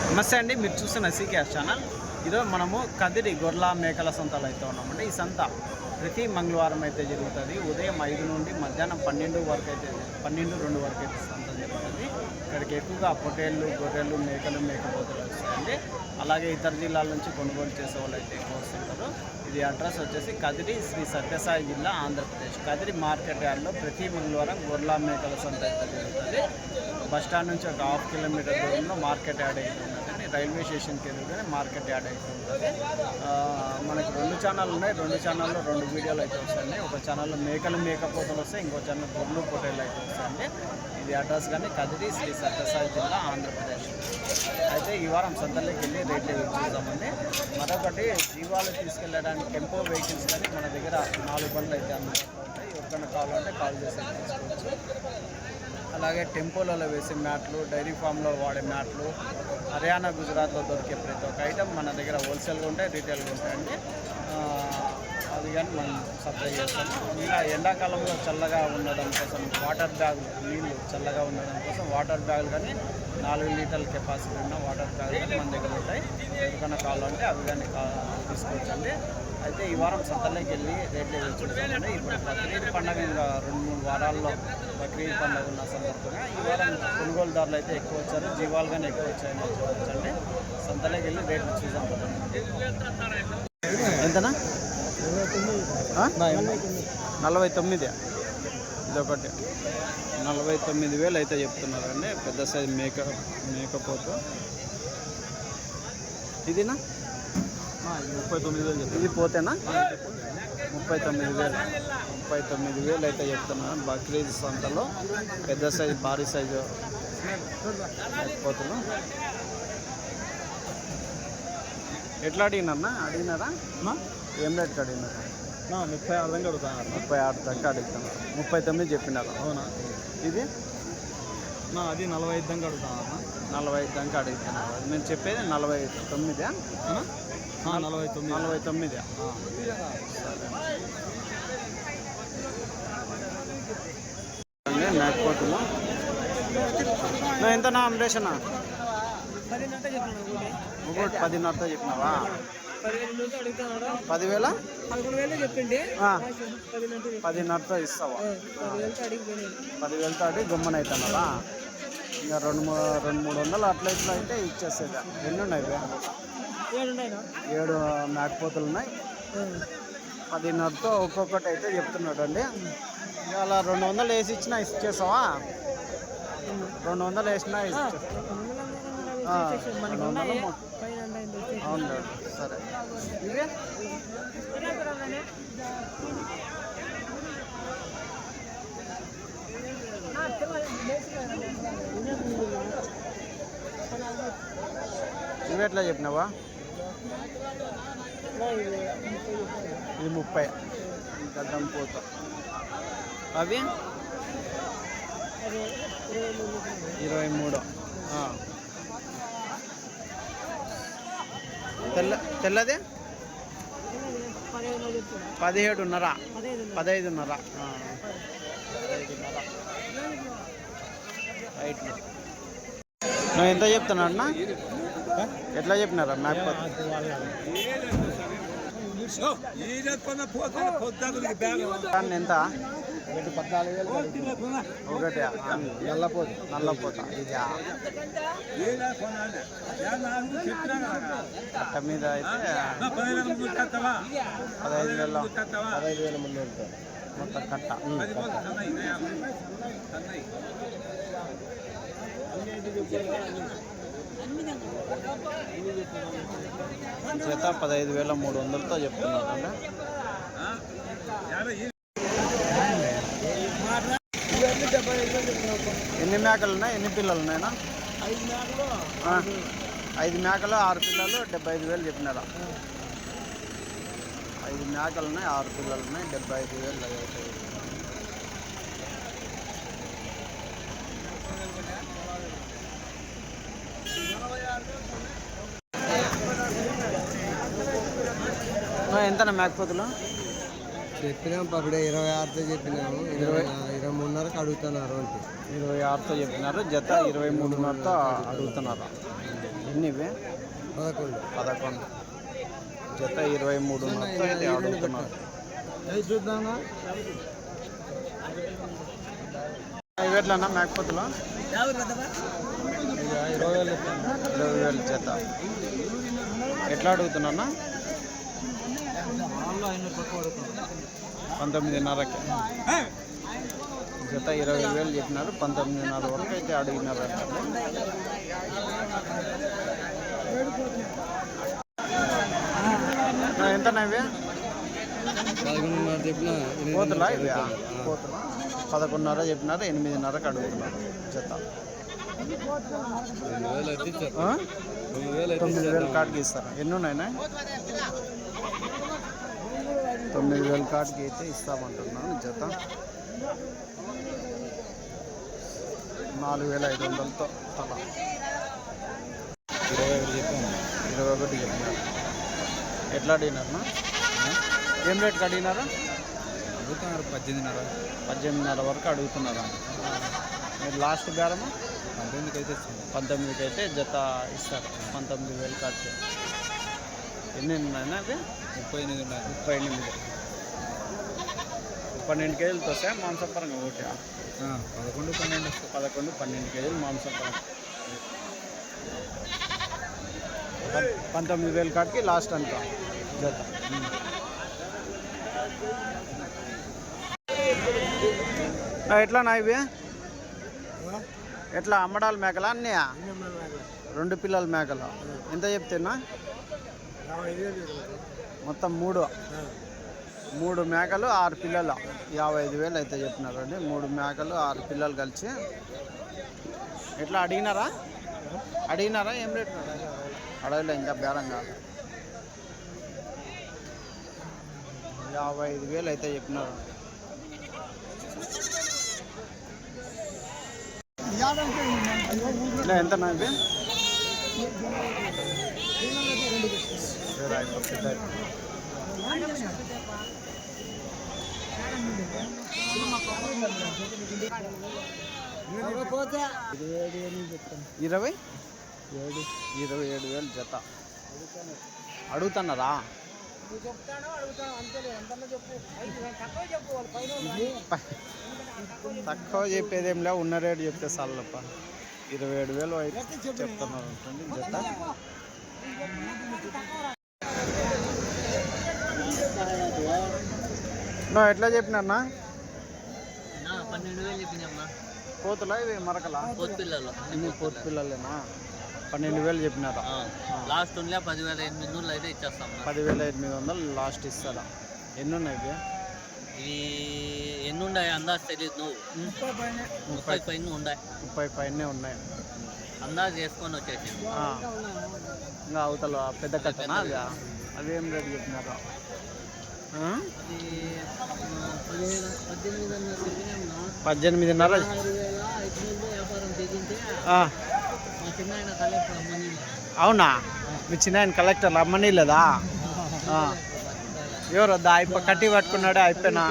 నమస్తే అండి, మీరు చూస్తున్న సీకేఎస్ ఛానల్. ఈరోజు మనము కదిరి గొర్రెల మేకల సంతలో అయితే ఉన్నామండి. ఈ సంత ప్రతి మంగళవారం అయితే జరుగుతుంది. ఉదయం 5 నుండి మధ్యాహ్నం 12 వరకు అయితే 12-2 వరకు అయితే సంత జరుగుతుంది. ఇక్కడికి ఎక్కువగా పొట్టేళ్ళు, గొర్రెలు, మేకలు, మేకపోతులు వస్తాయండి. అలాగే ఇతర జిల్లాల నుంచి కొనుగోలు చేసే వాళ్ళు అయితే ఎక్కువ వస్తుంటారు. ఇది అడ్రస్ వచ్చేసి కదిరి శ్రీ సత్యసాయి జిల్లా, ఆంధ్రప్రదేశ్. కదిరి మార్కెట్ యార్డ్లో ప్రతి మంగళవారం గొర్రెల మేకల సంత అయితే జరుగుతుంది. బస్టాండ్ నుంచి ఒక 1/2 కిలోమీటర్ దూరంలో మార్కెట్ యార్డ్ అయితే ఉంటుంది. రైల్వే స్టేషన్కి ఎదురుగానే మార్కెట్ యార్డ్ అయితే ఉంటుంది. మనకి 2 ఛానళ్ళు ఉన్నాయి. 2 ఛానల్లో 2 వీడియోలు అయితే వస్తాయండి. ఒక ఛానల్లో మేకలు, మేకపోతలు వస్తాయి, ఇంకో ఛానల్ గొర్రెలు, పొట్టేళ్ళు అయితే వస్తాయండి. ఇది అడ్రస్ కానీ కదిరి శ్రీ సత్యసాయి జిల్లా, ఆంధ్రప్రదేశ్. అయితే ఈ వారం సంతలోకి వెళ్ళి రేట్లు చూద్దామండి. మరొకటి జీవాలు తీసుకెళ్ళడానికి టెంపో వెహికల్స్ కానీ మన దగ్గర 4 బండ్లు అయితే అందుబాటులో ఉంటాయి. ఎవరికైనా కావాలంటే కాల్ చేసి తీసుకోవచ్చు. అలాగే టెంపోలలో వేసే మ్యాట్లు, డైరీ ఫామ్లో వాడే మ్యాట్లు, హర్యానా, గుజరాత్లో దొరికే ప్రతి ఒక్క ఐటమ్ మన దగ్గర హోల్సేల్గా ఉంటాయి, రీటైల్గా ఉంటాయండి. అది కానీ మనం సప్లై చేస్తాము. ఇంకా ఎండాకాలంలో చల్లగా ఉండడం కోసం వాటర్ బ్యాగులు, నీళ్ళు చల్లగా ఉండడం కోసం వాటర్ బ్యాగులు కానీ 4 లీటర్ల కెపాసిటీ ఉన్న వాటర్ బ్యాగులు కానీ మన దగ్గర ఉంటాయి. ఎవరికైనా కావాలంటే అవి కానీ తీసుకోవచ్చండి. అయితే ఈ వారం సంతలోకి వెళ్ళి రేట్లు చూద్దామంటే ఇప్పుడు బక్రీద్ పండుగ ఇంకా 2-3 వారాల్లో బక్రీద్ పండుగ ఉన్న సందర్భంగా ఈ వారం కొనుగోలుదారులు అయితే ఎక్కువ వచ్చారు, జీవాలు కానీ ఎక్కువ వచ్చాయని చూడవచ్చండి. సంతలోకి వెళ్ళి రేట్లు చూద్దాం. ఎంతనా? 49. ఇదొకటి 49,000 అయితే చెప్తున్నారండి. పెద్ద సైజు మేకపోతు. ఇదినా 39,000. ఇది పోతేనా 39,000 అయితే చెప్తున్నాను. బక్రీద్ సంతలో పెద్ద సైజు, భారీ సైజు మేకపోతులు. ఎట్లా అడిగినారా? ఏం రేట్కి అడిగినారా? 36 దాకా అడుగుతాను. 36 దాకా అడుగుతున్నారు. 39 చెప్పినారు. అవునా? ఇది అది 45 దాకా అడుగుతాను. 45 దాకా అడుగుతున్నారు. నేను చెప్పేది 49. 49. సరే మేకపోతులు ఎంతనా అమరేషనా? 10,500తో చెప్పినావా? 10,000 చెప్పిండి 10,500తో ఇస్తావా? 10,000తో అడిగి గమ్మున అవుతున్నావా? ఇంకా 200-300 అట్లా ఇట్లా అయితే ఇచ్చేసేదా. ఎన్ని ఉన్నాయి? 7 మేకపోతులు ఉన్నాయి. 10,500తో ఒక్కొక్కటి అయితే చెప్తున్నాడు అండి. అలా 200 వేసి ఇచ్చినా ఇచ్చేసావా? 200 వేసినా ఇచ్చేస్తా. అవును, సరే. ఇవే ఇవి ఎట్లా చెప్పినావా? ఇది 30 గడ్డం పూత. అవి 23. తెల్లది 17.5. 15.5. రైట్. నువ్వు ఎంత చెప్తున్నాడు అన్న? ఎట్లా చెప్పినారా మేకపోతు? ఎంత? 14,000. ఒకటి నల్లపోత. ఇది అట్ట మీద అయితే 15,000 మొత్తం కట్ట. చేత 15,300తో చెప్తున్నారు అండి. ఎన్ని మేకలు ఉన్నాయి? ఎన్ని పిల్లలు ఉన్నాయినా? 5 మేకలు 6 పిల్లలు 75,000 చెప్పినారా? 5 మేకలు ఉన్నాయి, 6 పిల్లలు ఉన్నాయి, 75,000 అవుతాయి. ఎంతనా మేకపోతులు? చెప్పినాం పప్పుడే 26తో చెప్పినాము. 23.5కి అడుగుతున్నారు. 26తో చెప్పినారు. జత 23.5తో అడుగుతున్నారు. ఎన్ని ఇవి 11 జత 23 అయితే అడుగుతున్నారు. చూద్దామా ఇవి ఎట్లన్నా మేకపోతులు 20,000 జత ఎట్లా అడుగుతున్నా 19,500కి జత 20,000 చెప్పినారు. 19,500 వరకు అయితే అడిగినారు. ఎంతనా ఇవి కోతులా ఇవి కోతులా 11,500 చెప్పినారు. 8,500కి అడుగుతున్నారు జత. 9,000 కార్డుకి ఇస్తారా? ఎన్ని ఉన్నాయినా? 9,000 కార్డుకి అయితే ఇస్తామంటున్నాను జత. 4,500తో తలా 21 చెప్పినారు. ఎట్లా అడిగినారన్నా? ఏం రేట్కి అడిగినారా? 18,500 వరకు అడుగుతున్నారా? మీరు లాస్ట్ బేరమా 19కి అయితే జత ఇస్తారు. 19,000 కార్డుకి. ఎన్ని ఉన్నాయినా అవి? 38 12 కేజీలతో వస్తాయి మాంసపరంగా ఒకటి 11-12 కేజీలు మాంసపరంగా 19,000 కాటికి లాస్ట్ అంట జత. ఎట్లా ఇవి ఎట్లా అమ్మడాలు మేకలా అన్నయ్య? 2 పిల్లల మేకలు ఎంత చెప్తేనా? మొత్తం 3 మేకలు 6 పిల్లలు 55,000 అయితే చెప్పినారు అండి. 3 మేకలు 6 పిల్లలు కలిసి. ఎట్లా అడిగినారా? ఏం రేట్ అడగలే ఇంకా బేరం కాదు. 55,000 అయితే చెప్పినారు. ఎంతనా ఇవి? ఇరవై 27,000 జత అడుగుతున్నారా? తక్కువ చెప్పేదేం లే, ఉన్న రేటు చెప్తే చాలప్ప. 27,000 అయితే చెప్తున్నారు ఉంటుంది జత. ఎట్లా చెప్పినా? 12,000 చెప్పినమ్మా. కోతులా ఇవి మరకలా? ఇన్ని కోతి పిల్లలేనా? 12,000 చెప్పినారా? లాస్ట్ ఉండే 10,800 అయితే ఇచ్చేస్తాం. 10,800 లాస్ట్ ఇస్తారా? ఎన్ని ఉన్నాయి ఇవి? ఇవి ఎన్ని ఉన్నాయి అందాజు తెలియదు. నువ్వు 30 పైన ఉన్నాయి. 30 పైనే ఉన్నాయి అందాజు చేసుకొని వచ్చేసి. ఇంకా అవతల పెద్ద కట్టనా అవి? అవి ఏం రేటు చెప్పినారా? 18,500. అవునా? మీ చిన్న ఆయన కలెక్టర్ అమ్మని లేదా? ఎవరు వద్దా? అయిపో కట్టి పట్టుకున్నాడే అయిపోయినా.